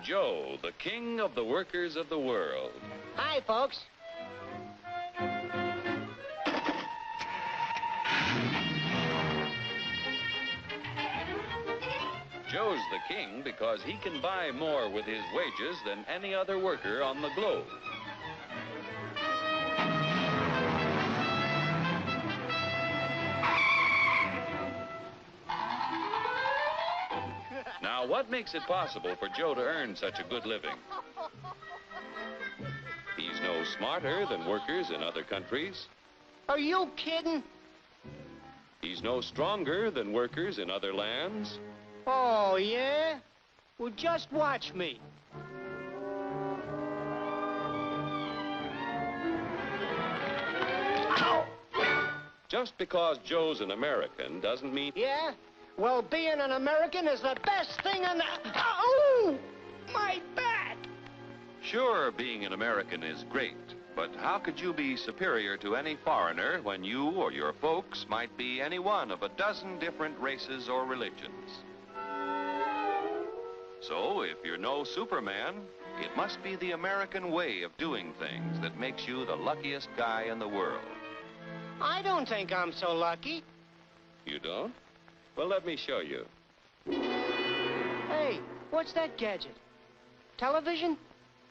Joe, the king of the workers of the world. Hi, folks. Joe's the king because he can buy more with his wages than any other worker on the globe. Now, what makes it possible for Joe to earn such a good living? He's no smarter than workers in other countries. Are you kidding? He's no stronger than workers in other lands. Oh, yeah? Well, just watch me. Ow! Just because Joe's an American doesn't mean... Yeah? Well, being an American is the best thing in the... Oh! My back! Sure, being an American is great, but how could you be superior to any foreigner when you or your folks might be any one of a dozen different races or religions? So, if you're no Superman, it must be the American way of doing things that makes you the luckiest guy in the world. I don't think I'm so lucky. You don't? Well, let me show you. Hey, what's that gadget? Television?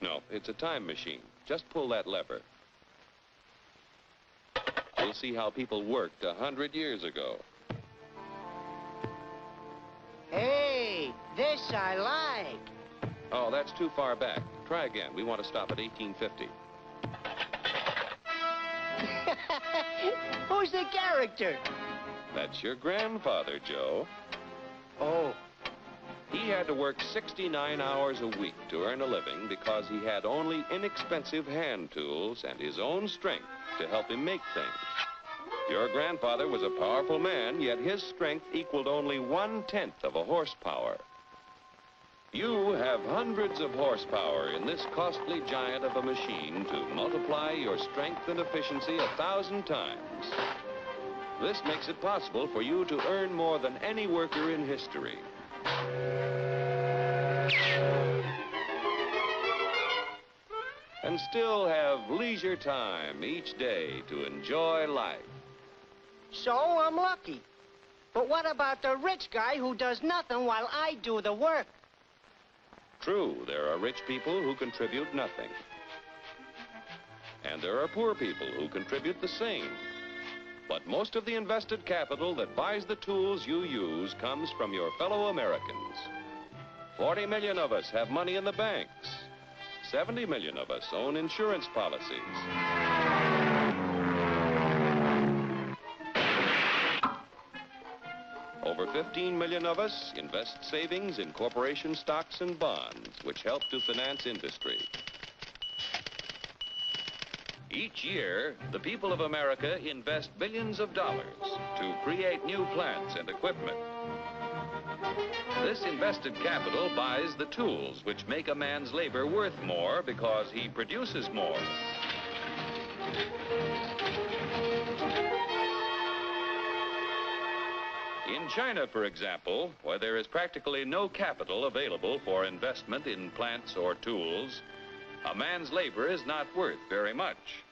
No, it's a time machine. Just pull that lever. You'll see how people worked 100 years ago. Hey, this I like. Oh, that's too far back. Try again. We want to stop at 1850. Who's the character? That's your grandfather, Joe. Oh. He had to work 69 hours a week to earn a living because he had only inexpensive hand tools and his own strength to help him make things. Your grandfather was a powerful man, yet his strength equaled only 1/10 of a horsepower. You have hundreds of horsepower in this costly giant of a machine to multiply your strength and efficiency 1,000 times. This makes it possible for you to earn more than any worker in history. And still have leisure time each day to enjoy life. So I'm lucky. But what about the rich guy who does nothing while I do the work? True, there are rich people who contribute nothing. And there are poor people who contribute the same. But most of the invested capital that buys the tools you use comes from your fellow Americans. 40 million of us have money in the banks. 70 million of us own insurance policies. Over 15 million of us invest savings in corporation stocks and bonds, which help to finance industry. Each year, the people of America invest billions of dollars to create new plants and equipment. This invested capital buys the tools which make a man's labor worth more because he produces more. In China, for example, where there is practically no capital available for investment in plants or tools, a man's labor is not worth very much.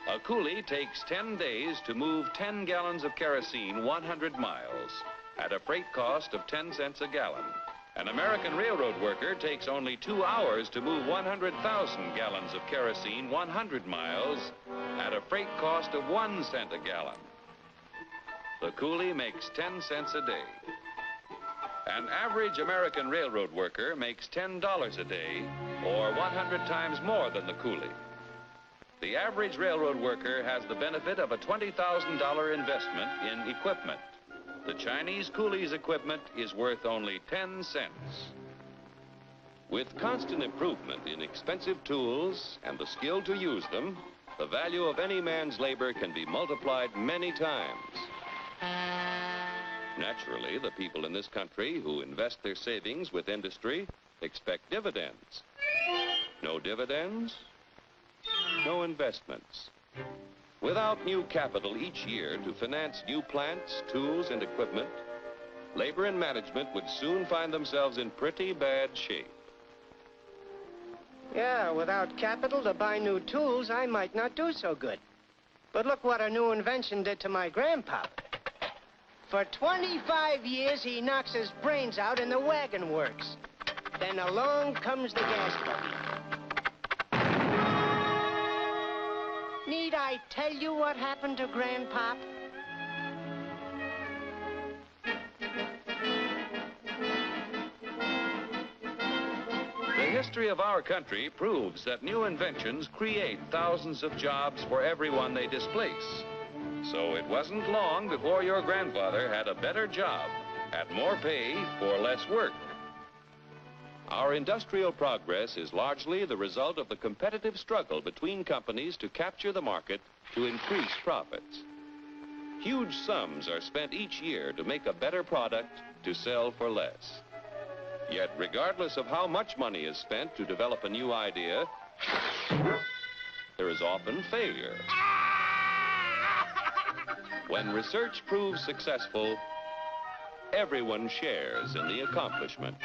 A coolie takes 10 days to move 10 gallons of kerosene 100 miles at a freight cost of 10 cents a gallon. An American railroad worker takes only 2 hours to move 100,000 gallons of kerosene 100 miles at a freight cost of 1 cent a gallon. The coolie makes 10 cents a day. An average American railroad worker makes $10 a day, or 100 times more than the coolie. The average railroad worker has the benefit of a $20,000 investment in equipment. The Chinese coolie's equipment is worth only 10 cents. With constant improvement in expensive tools and the skill to use them, the value of any man's labor can be multiplied many times. Naturally, the people in this country who invest their savings with industry expect dividends. No dividends, no investments. Without new capital each year to finance new plants, tools, and equipment, labor and management would soon find themselves in pretty bad shape. Yeah, without capital to buy new tools, I might not do so good. But look what a new invention did to my grandpop. For 25 years, he knocks his brains out in the wagon works. Then along comes the gas buggy. Need I tell you what happened to Grandpop? The history of our country proves that new inventions create thousands of jobs for everyone they displace. So it wasn't long before your grandfather had a better job, at more pay for less work. Our industrial progress is largely the result of the competitive struggle between companies to capture the market to increase profits. Huge sums are spent each year to make a better product to sell for less. Yet, regardless of how much money is spent to develop a new idea, there is often failure. When research proves successful, everyone shares in the accomplishment.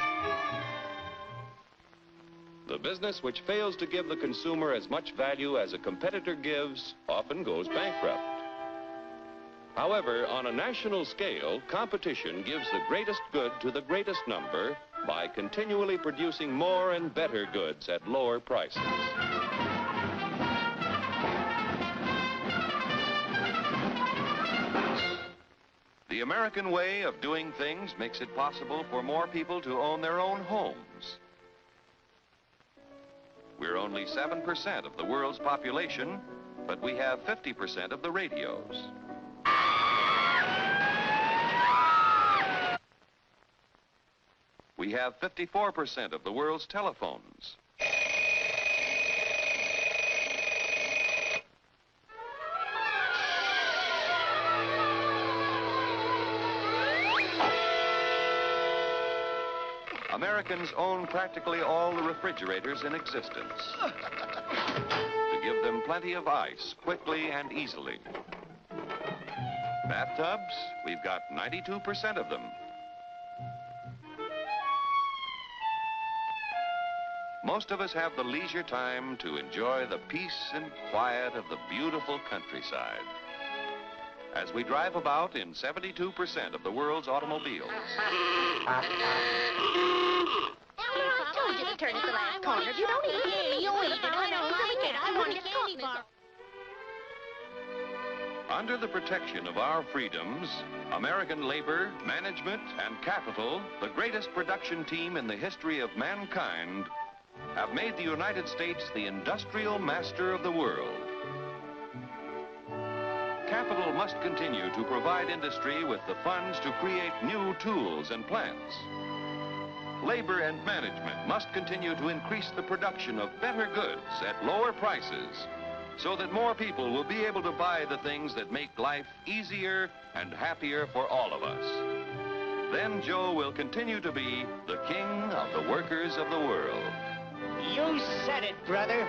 The business which fails to give the consumer as much value as a competitor gives often goes bankrupt. However, on a national scale, competition gives the greatest good to the greatest number by continually producing more and better goods at lower prices. The American way of doing things makes it possible for more people to own their own homes. We're only 7% of the world's population, but we have 50% of the radios. We have 54% of the world's telephones. Americans own practically all the refrigerators in existence to give them plenty of ice quickly and easily. Bathtubs, we've got 92% of them. Most of us have the leisure time to enjoy the peace and quiet of the beautiful countryside as we drive about in 72% of the world's automobiles. I told you to turn at the last corner. You don't even hear me. You eat it. I don't like it. I want a candy bar. Under the protection of our freedoms, American labor, management, and capital, the greatest production team in the history of mankind, have made the United States the industrial master of the world. Capital must continue to provide industry with the funds to create new tools and plants. Labor and management must continue to increase the production of better goods at lower prices so that more people will be able to buy the things that make life easier and happier for all of us. Then Joe will continue to be the king of the workers of the world. You said it, brother.